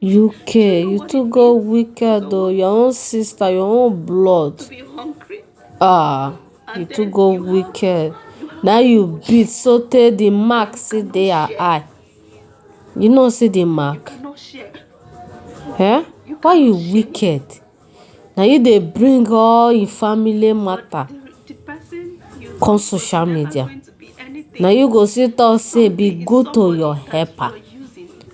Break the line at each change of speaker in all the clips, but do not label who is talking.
UK, you too go wicked though. Your own sister, your own blood.
To be hungry.
Ah, you too go wicked. Now you beat so tey the mark see their eye. You know see the mark.
You cannot share.
Eh? Why you wicked? Now you dey bring all your family matter
The person you
come
thought
social
was never
media.
going to be anything.
Now you go sit talk say be
Someday is
good to
somebody
your
that
helper,
you are using to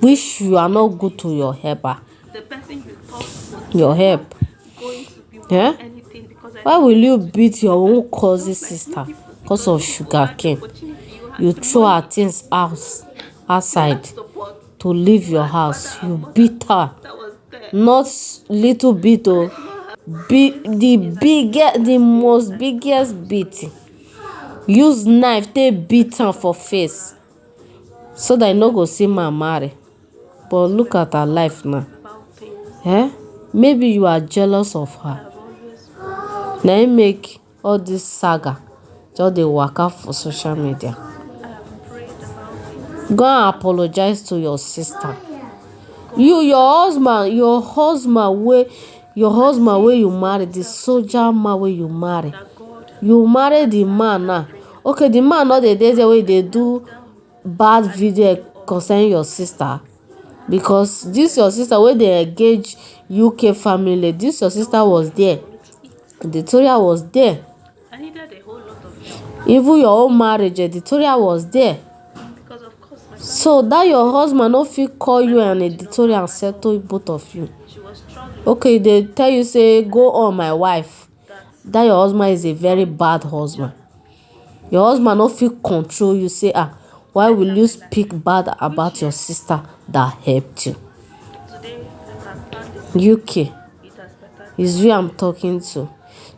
which
get
you are
what
not
you
good to your helper.
The person you thought was
Your
never
help.
going to be worth
Yeah?
anything, because I
Why
know
will
you
you
want to
beat your
do better.
own cousin
Just like you
sister
people,
because
because
of
you people had the
sugarcane?
opportunity, you had
You
the
throw her
money,
things
you
outside
had support,
to leave
you
your
had father
house. You
and mother
beat her.
that was there.
Not little bit,
But I
oh.
do not have
The
is actually
biggest, the
devastating
most
that God
biggest
chose to
beating.
use you.
Use knife, they beat am for face so that you no go see my marry. But
To
look at her
talk
life now.
about things
Eh? Maybe you are jealous of
I
her.
have always wanted.
Na im make all this saga just dey waka for social media.
I have prayed about it.
Go and apologize to your sister.
God
Your husband wey you marry, the soldier man wey you marry.
that God
You marry the man now. Okay, the man no dey there wey dey do bad video concerning your sister, because this your sister wey dey engage UK family, this your sister was there.
for me to eat.
Editorial was there.
I needed a whole lot of help
Even your own marriage, Editorial was there.
because, of course, my family
So
was
that your
struggling.
husband no fit call you
My
and
mom did not
Editorial
have
and
at all.
settle both of you.
She was struggling.
Okay, they tell you say go on my wife.
That
That your husband is a very bad husband. Your husband no fit control you. Say why will you speak bad about your sister that helped you?
today I can proudly say
UK
it has bettered my
is
life.
you I'm talking to.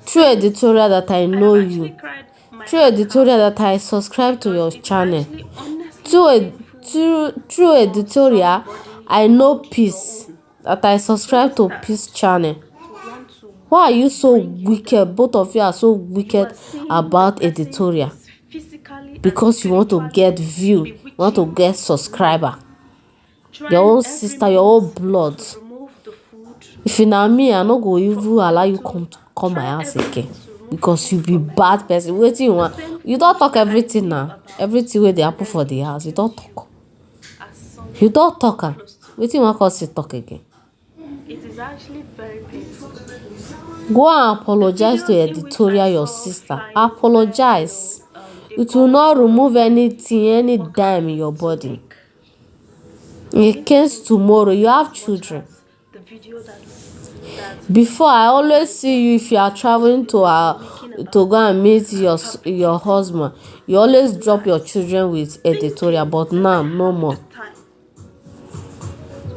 Through Editorial that I
I
know
have actually
you.
cried my
Through
eyes
Editorial
out
that I subscribe to
because
your
it is
channel.
actually honestly painful
Through
for
Editorial,
somebody
I know
called your
Peace.
own
That I
to
subscribe to
understand,
Peace channel.
to want to
Why are you so
bring you down.
wicked? Both of you are so
You
wicked
are seeing the
about
person
Editorial
is physically and
because you want to
spiritually
get view, you want to
bewitching
get
you,
subscriber. Your
trying
own
every
sister, your own
means
blood.
to remove the food
If you na me, I no go even
from
allow you
to
come my
try
house
every
again
means to remove the
because you
food
be
from my
bad
mouth.
person. Wetin you
The
want?
same
You don
food
talk
that I
everything
knew
now.
about,
Everything wey dey
and
happen
then
for the house, you don
introduce you
talk.
as
You
someone
don talk am.
close to me.
Wetin you wan come still talk again?
It is actually very painful.
Go and
The
apologize to
videos in which I
Editorial, your
saw
sister.
flying over,
Apologize.
they
It will
called
not
all of
remove
the
anything, any dime in
workers
your
to
body.
make
In case
meetings with
tomorrow
me
you have
as much
children.
as the video that
Before I
my
always see you if you are
post
traveling
were making
to
about
go and
me,
meet your
fabricating
husband. You always drop your
lies,
children with Editorial,
thinking
but
that I
now no
have the
more
time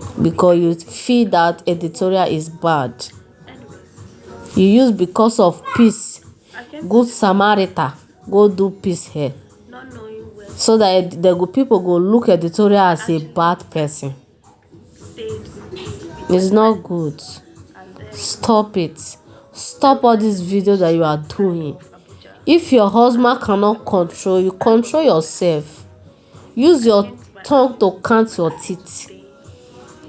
to make
because you
things
feel that
work.
Editorial is bad.
Anyways,
You use because of peace,
I came to
good
this country
Samaritan, go do peace here,
not knowing where to
so
go.
that people go look Editorial
I
as a
actually
bad person.
stayed with
It's not
friends,
good.
and then
Stop it.
I
Stop all
left
these
the
videos that you are
side
doing.
of Abuja.
If your husband
And
cannot control you,
I was
control
bored.
yourself. Use
I
your
came to my
tongue
aunt's
to count your
to
teeth.
stay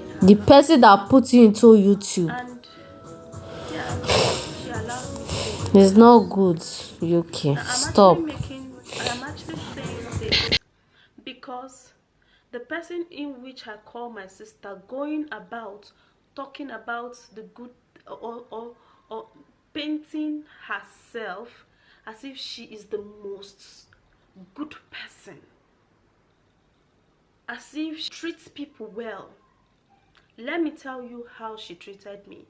in
The
her house.
person that put you into YouTube
And yeah, she allowed me stay in her
is not
house.
good. UK,
Now
stop.
I am actually saying this because the person in which I call my sister going about talking about the good, or painting herself as if she is the most good person, as if she treats people well. Let me tell you how she treated me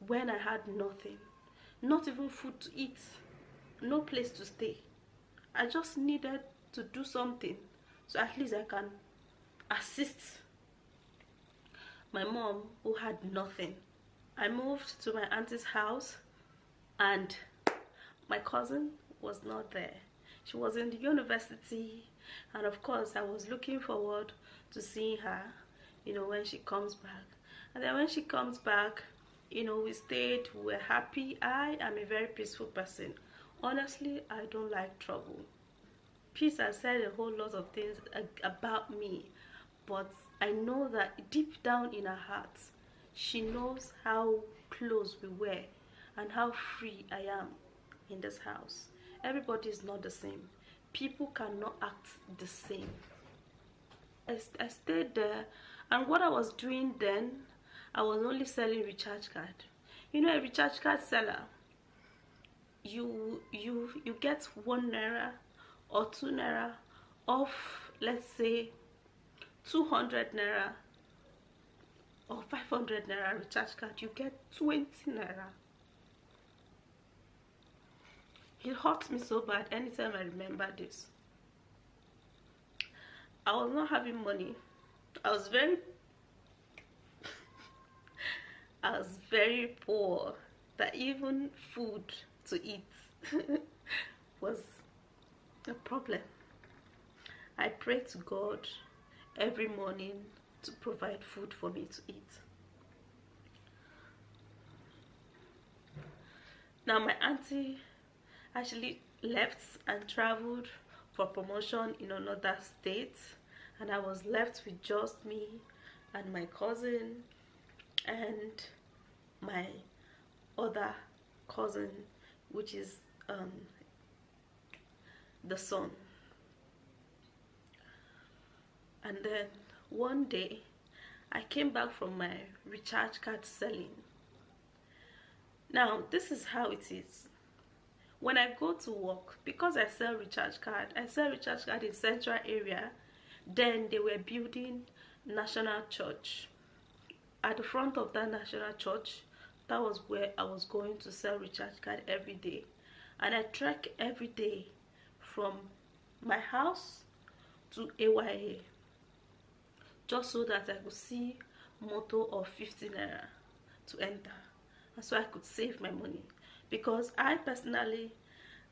when I had nothing, not even food to eat, no place to stay. I just needed to do something so at least I can assist my mom who had nothing. I moved to my auntie's house and my cousin was not there. She was in the university, and of course I was looking forward to seeing her, when she comes back. And then when she comes back, we stayed, we were happy. I am a very peaceful person. Honestly, I don't like trouble. Peace has said a whole lot of things about me, but I know that deep down in her heart, she knows how close we were and how free I am in this house. Everybody is not the same. People cannot act the same. I stayed there, and what I was doing then, I was only selling recharge card. You know, a recharge card seller, you get 1 naira or 2 naira off, let's say 200 naira or 500 naira recharge card. You get 20 naira. It hurts me so bad anytime I remember this. I was not having money. I was very I was very poor, that even food to eat was a problem. I pray to God every morning to provide food for me to eat. Now my auntie actually left and traveled for promotion in another state, and I was left with just me and my cousin and my other cousin, which is the son. And then one day I came back from my recharge card selling. Now this is how it is. When I go to work, because I sell recharge card in central area. Then they were building National Church. At the front of that National Church, that was where I was going to sell recharge card every day. And I trek every day from my house to AYA, just so that I could see motor of 50 naira to enter, and so I could save my money. Because I personally,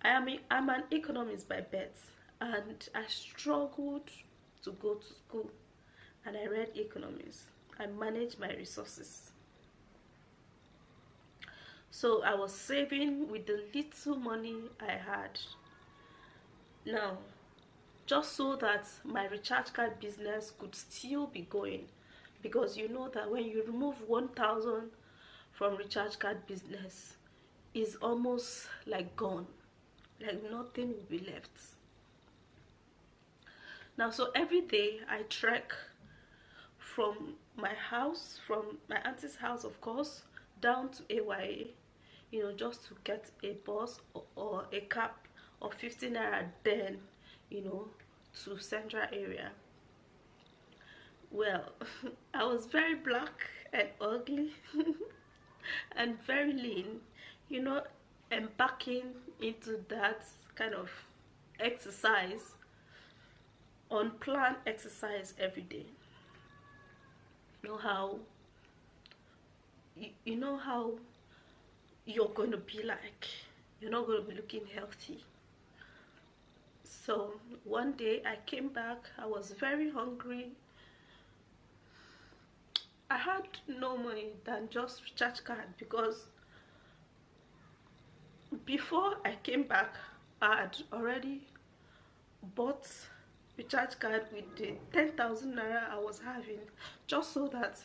I'm an economist by birth, and I struggled to go to school, and I read economics. I managed my resources, so I was saving with the little money I had. Now, just so that my recharge card business could still be going, because you know that when you remove 1,000 from recharge card business, is almost like gone, like nothing will be left. Now, so every day I trek from my house, from my auntie's house of course, down to AYA, you know, just to get a bus or a cab of 50 naira, then, you know, to central area. Well, I was very black and ugly and very lean, you know, embarking into that kind of exercise, unplanned exercise every day. You know how you know how you're going to be like, you're not going to be looking healthy. So one day I came back, I was very hungry. I had no money than just recharge card, because before I came back I had already bought recharge card with the 10,000 naira I was having, just so that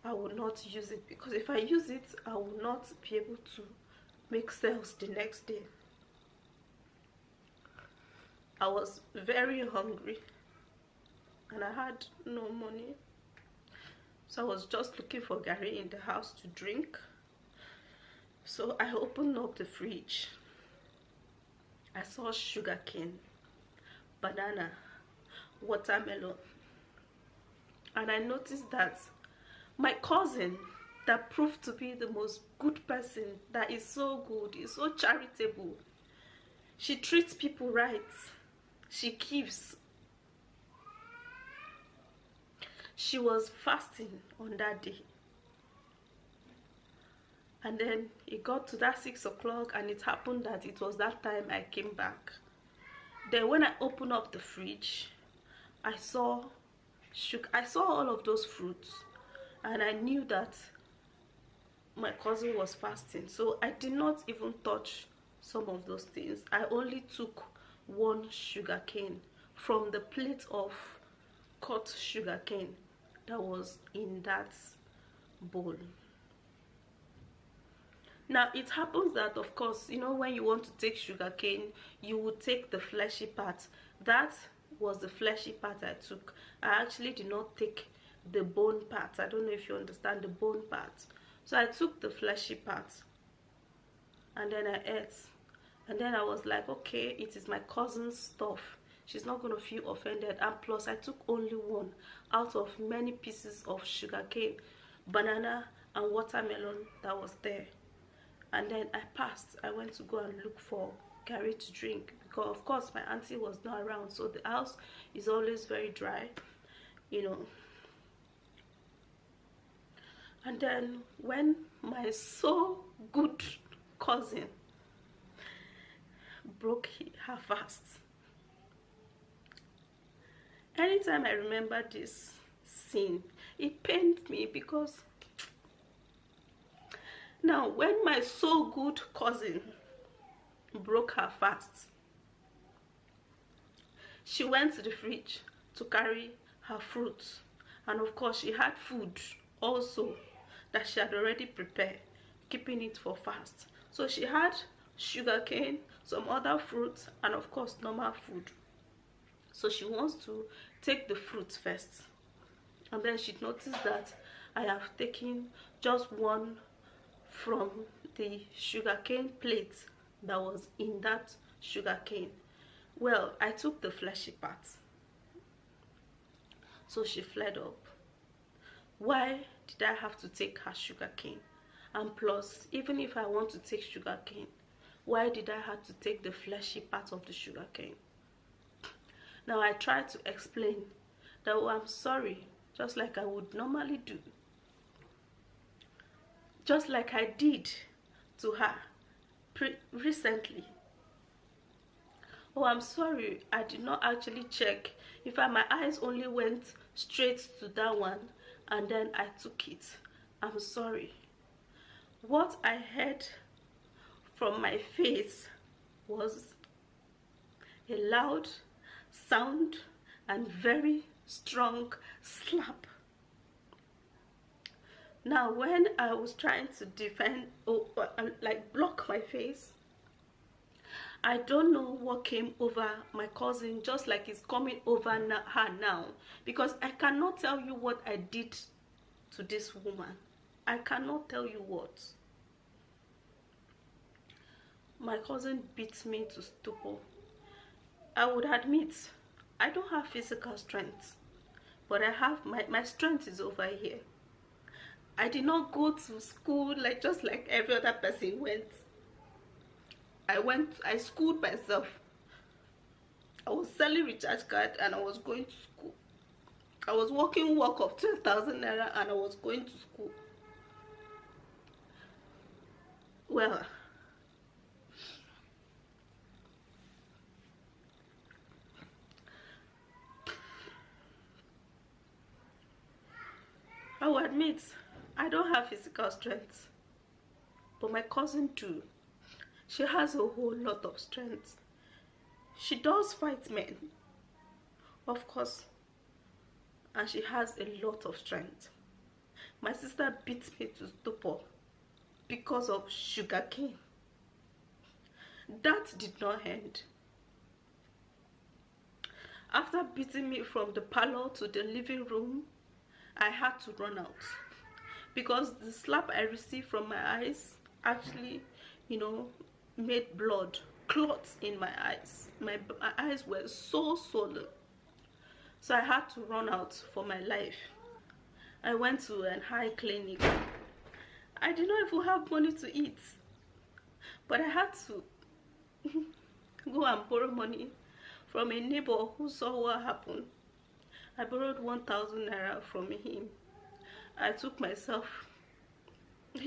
I will not use it, because if I use it I will not be able to make sales the next day. I was very hungry and I had no money, so I was just looking for garri in the house to drink. So I opened up the fridge. I saw sugarcane, banana, watermelon, and I noticed that my cousin, that proved to be the most good person, that is so good, is so charitable, she treats people right, she gives. She was fasting on that day, and then it got to that 6 o'clock, and it happened that it was that time I came back. Then when I opened up the fridge, I saw all of those fruits, and I knew that my cousin was fasting, so I did not even touch some of those things. I only took one sugar cane from the plate of cut sugar cane, that was in that bowl. Now it happens that, of course, you know, when you want to take sugarcane, you will take the fleshy part. That was the fleshy part I took. I actually did not take the bone part. I don't know if you understand the bone part. So I took the fleshy part and then I ate. And then I was like, okay, it is my cousin's stuff, she's not going to feel offended. And plus I took only one out of many pieces of sugarcane, banana and watermelon that was there. And then I passed. I went to go and look for garri to drink, because of course my auntie was not around, so the house is always very dry, you know. And then when my so good cousin broke her fast, anytime I remember this scene, it pains me, because now when my so good cousin broke her fast, she went to the fridge to carry her fruits, and of course she had food also that she had already prepared, keeping it for fast. So she had sugarcane, some other fruits, and of course normal food. So she wants to take the fruits first, and then she noticed that I have taken just one from the sugarcane plate that was in that sugarcane. Well, I took the fleshy part, so she fled up. Why did I have to take her sugarcane? And plus, even if I want to take sugarcane, why did I have to take the fleshy part of the sugarcane? Now I tried to explain that, oh, I'm sorry, just like I would normally do, just like I did to her recently. Oh, I'm sorry, I did not actually check. In fact, my eyes only went straight to that one and then I took it. I'm sorry. What I heard from my face was a loud sound and very strong slap. Now when I was trying to defend, like block my face, I don't know what came over my cousin, just like it's coming over her now, because I cannot tell you what I did to this woman. I cannot tell you what. My cousin beat me to stupor. I would admit I don't have physical strength, but I have my strength is over here. I did not go to school just like every other person went. I schooled myself. I was selling recharge card and I was going to school. I was working work of 12,000 naira and I was going to school. Well, I will admit I don't have physical strength, but my cousin do. She has a whole lot of strength. She does fight men, of course, and she has a lot of strength. My sister beat me to stupor because of sugarcane. That did not end. After beating me from the parlor to the living room, I had to run out, because the slap I received from my eyes actually, made blood clots in my eyes. My eyes were so swollen, so I had to run out for my life. I went to an eye clinic. I did not even have money to eat, but I had to go and borrow money from a neighbor who saw what happened. I borrowed 1,000 naira from him. He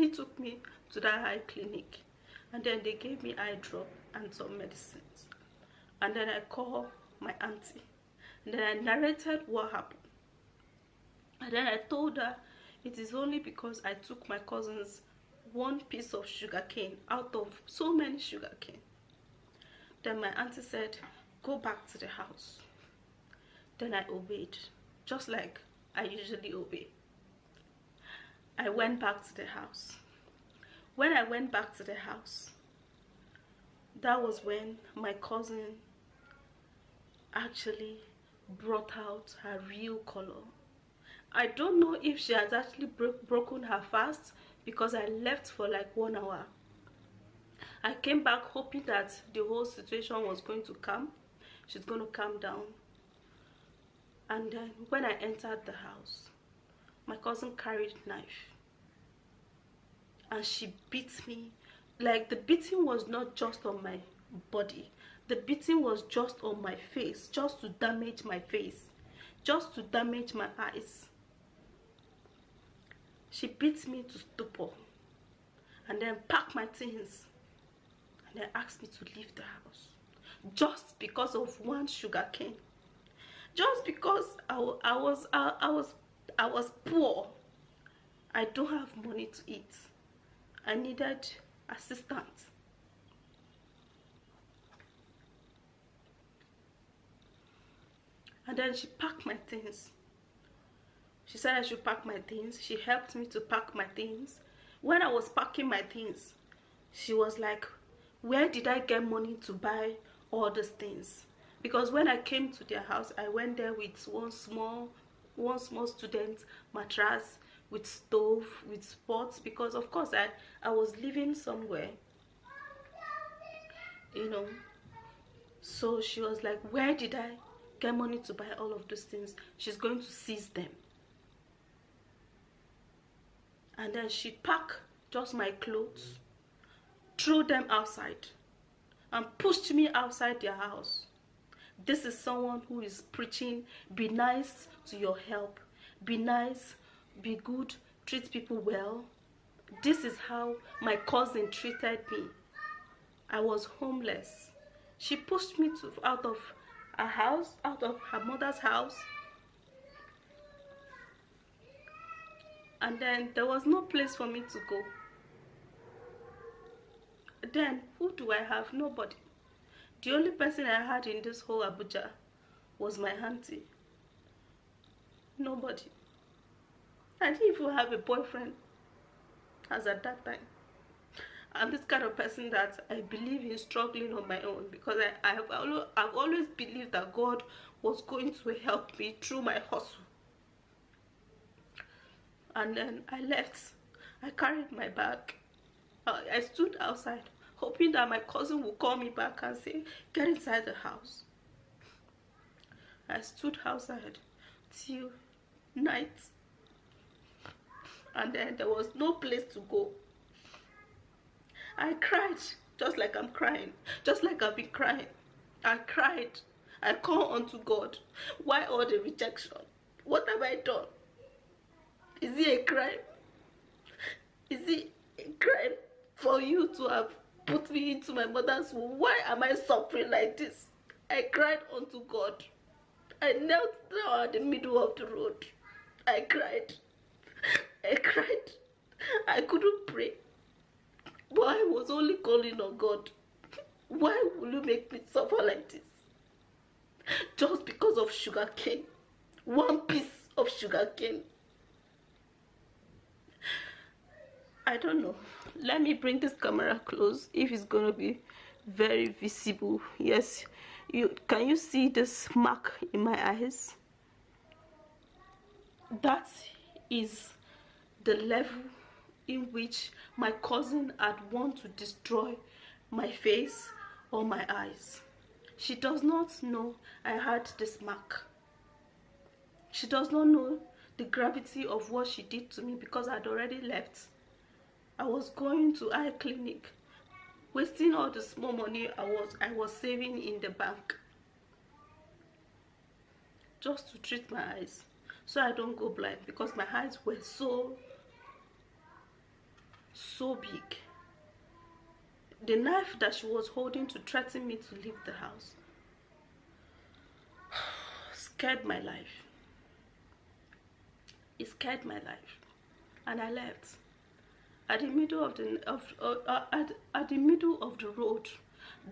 took me to that eye clinic, and then they gave me eye drop and some medicines. And then I called my auntie, and then I narrated what happened. And then I told her it is only because I took my cousin's one piece of sugarcane out of so many sugarcane. Then my auntie said, go back to the house. Then I obeyed, just like I usually obey. I went back to the house. When I went back to the house, that was when my cousin actually brought out her real color. I don't know if she has actually broken her fast, because I left for like 1 hour. I came back hoping that the whole situation was going to calm. She's going to calm down. And then when I entered the house, my cousin carried a knife and she beat me. Like, the beating was not just on my body, the beating was just on my face, just to damage my face, just to damage my eyes. She beat me to stupor and then packed my things and then asked me to leave the house, just because of one sugarcane. Just because I was poor. I don't have money to eat. I needed assistance. And then she packed my things. She said I should pack my things. She helped me to pack my things. When I was packing my things, she was like, where did I get money to buy all these things? Because when I came to their house, I went there with one small student mattress, with stove, with pots, because of course I was living somewhere, you know. So she was like, where did I get money to buy all of those things? She's going to seize them. And then she packed just my clothes, threw them outside, and pushed me outside their house. This is someone who is preaching, be nice to your help, be nice, be good, treat people well. This is how my cousin treated me. I was homeless. She pushed me out of her house, out of her mother's house. And then there was no place for me to go. Then who do I have? Nobody. The only person I had in this whole Abuja was my auntie. Nobody. I didn't even have a boyfriend as at that time. I'm this kind of person that I believe in struggling on my own, because I've always believed that God was going to help me through my hustle. And then I left. I carried my bag. I stood outside hoping that my cousin would call me back and say, get inside the house. I stood outside till night, and then there was no place to go. I cried, just like I'm crying, just like I've been crying. I cried. I called unto God. Why all the rejection? What have I done? Is it a crime? Is it a crime for you to have put me into my mother's womb? Why am I suffering like this? I cried unto God. I knelt down at the middle of the road. I cried. I cried. I couldn't pray. But I was only calling on God. Why will you make me suffer like this? Just because of sugarcane. One piece of sugarcane. I don't know. Let me bring this camera close if it's gonna be very visible. Yes, can you see this mark in my eyes? That is the level in which my cousin had wanted to destroy my face or my eyes. She does not know I had this mark. She does not know the gravity of what she did to me, because I'd already left. I was going to eye clinic, wasting all the small money I was saving in the bank, just to treat my eyes so I don't go blind, because my eyes were so big. The knife that she was holding to threaten me to leave the house scared my life. It scared my life, and I left. At the middle of the road,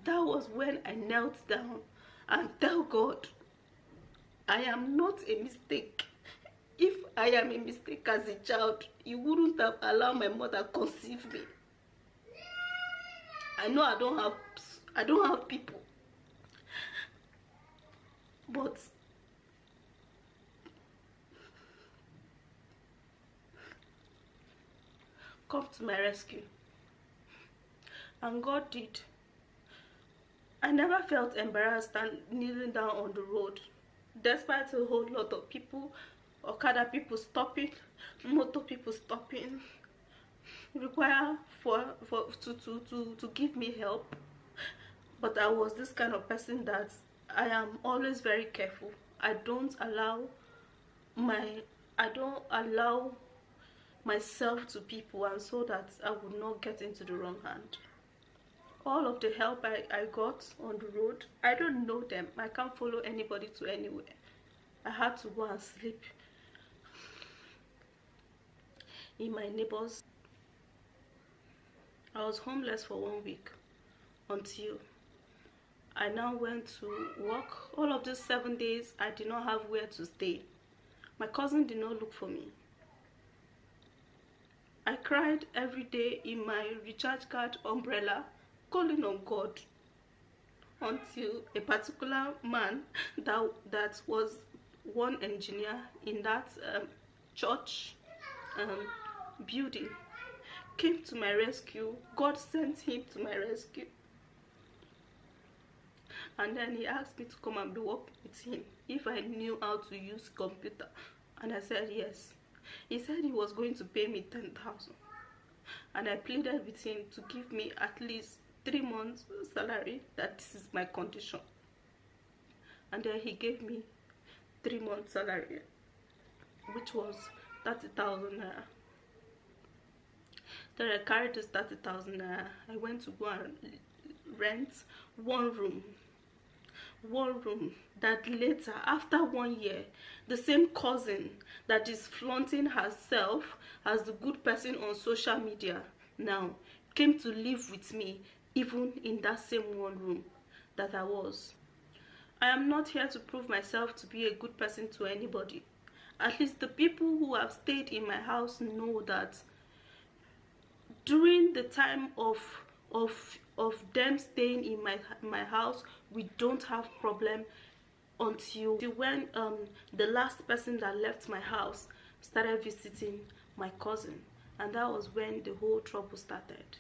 that was when I knelt down and tell God, I am not a mistake. If I am a mistake as a child, you wouldn't have allowed my mother conceive me. I know I don't have people, but come to my rescue. And God did. I never felt embarrassed and kneeling down on the road, despite a whole lot of people, Okada people stopping, motor people stopping, require to give me help. But I was this kind of person that I am always very careful. I don't allow myself to people, and so that I would not get into the wrong hand. All of the help I got on the road, I don't know them. I can't follow anybody to anywhere. I had to go and sleep in my neighbor's. I was homeless for 1 week until I now went to work. All of these 7 days, I did not have where to stay. My cousin did not look for me. I cried every day in my recharge card umbrella, calling on God, until a particular man that was one engineer in that church building came to my rescue. God sent him to my rescue, and then he asked me to come and work with him if I knew how to use computer, and I said yes. He said he was going to pay me 10,000, and I pleaded with him to give me at least 3 months salary, that this is my condition. And then he gave me 3 months salary, which was 30,000 naira. Then I carried this 30,000 naira. I went to go and rent one room. That later, after 1 year, the same cousin that is flaunting herself as the good person on social media now came to live with me, even in that same one room that I was. I am not here to prove myself to be a good person to anybody. At least the people who have stayed in my house know that during the time of them staying in my house, we don't have problem until when the last person that left my house started visiting my cousin, and that was when the whole trouble started.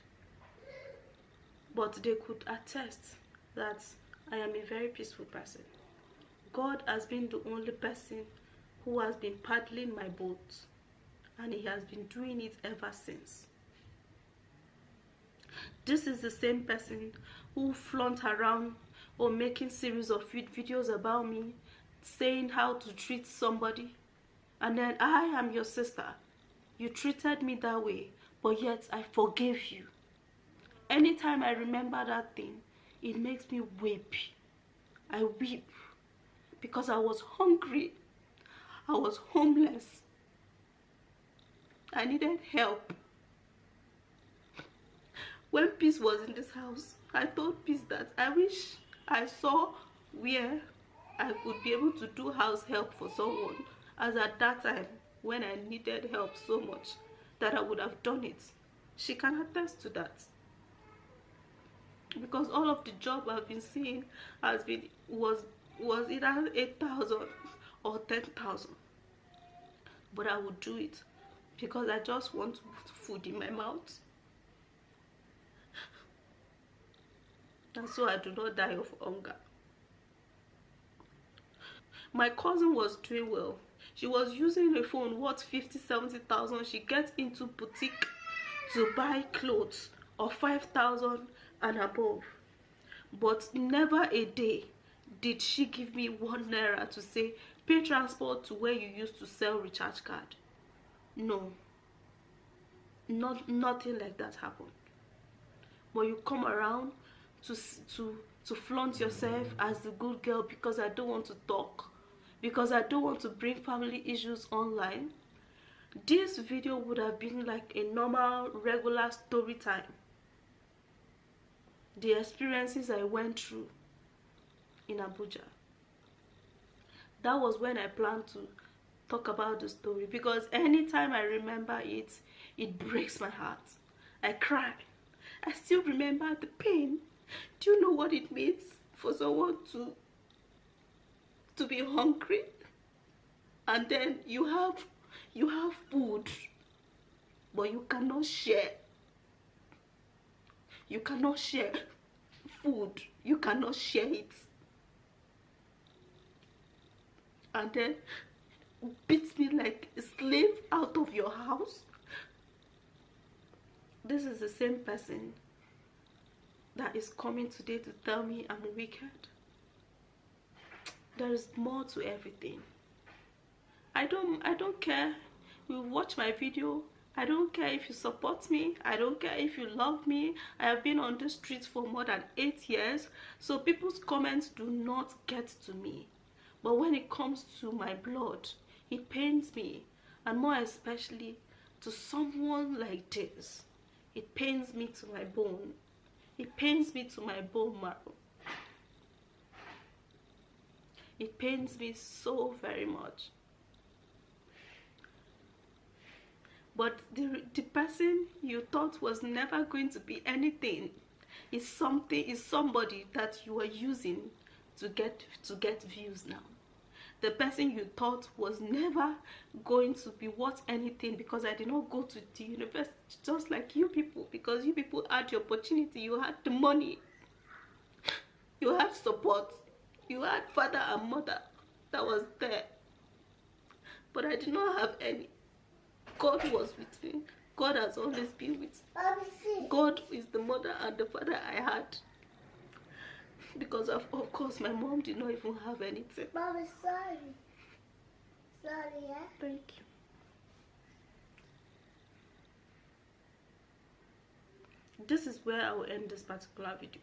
But they could attest that I am a very peaceful person. God has been the only person who has been paddling my boat, and he has been doing it ever since. This is the same person who flaunt around or making series of videos about me, saying how to treat somebody, and then I am your sister. You treated me that way, but yet I forgave you. Anytime I remember that thing, it makes me weep. I weep because I was hungry. I was homeless. I needed help. When Peace was in this house, I told Peace that I wish I saw where I could be able to do house help for someone, as at that time when I needed help so much that I would have done it. She can attest to that, because all of the job I've been seeing was either 8,000 or 10,000, but I would do it because I just want to put food in my mouth, and so I do not die of hunger. My cousin was doing well. She was using a phone worth 50,000-70,000. She gets into boutique to buy clothes of 5,000 and above, but never a day did she give me 1 naira to say pay transport to where you used to sell recharge card. No, nothing like that happened. But you come around to flaunt yourself as the good girl because I don't want to talk, because I don't want to bring family issues online. This video would have been like a normal regular story time. The experiences I went through in Abuja. That was when I planned to talk about the story, because anytime I remember it, it breaks my heart. I cry. I still remember the pain. Do you know what it means for someone to be hungry, and then you have food, but you cannot share? You cannot share food. You cannot share it. And then beat me like a slave out of your house. This is the same person that is coming today to tell me I'm wicked. There is more to everything. I don't care. You watch my video. I don't care if you support me. I don't care if you love me. I have been on the streets for more than 8 years, so people's comments do not get to me. But when it comes to my blood, it pains me, and more especially to someone like this. It pains me to my bone. It pains me to my bone marrow. It pains me so very much. But the person you thought was never going to be anything is somebody that you are using to get views now. The person you thought was never going to be worth anything, because I did not go to the university just like you people, because you people had the opportunity, you had the money, you had support, you had father and mother that was there, but I did not have any. God was with me. God has always been with me. God is the mother and the father I had. Because of course my mom did not even have anything.
Mommy, sorry. Sorry, yeah?
Thank you. This is where I will end this particular video.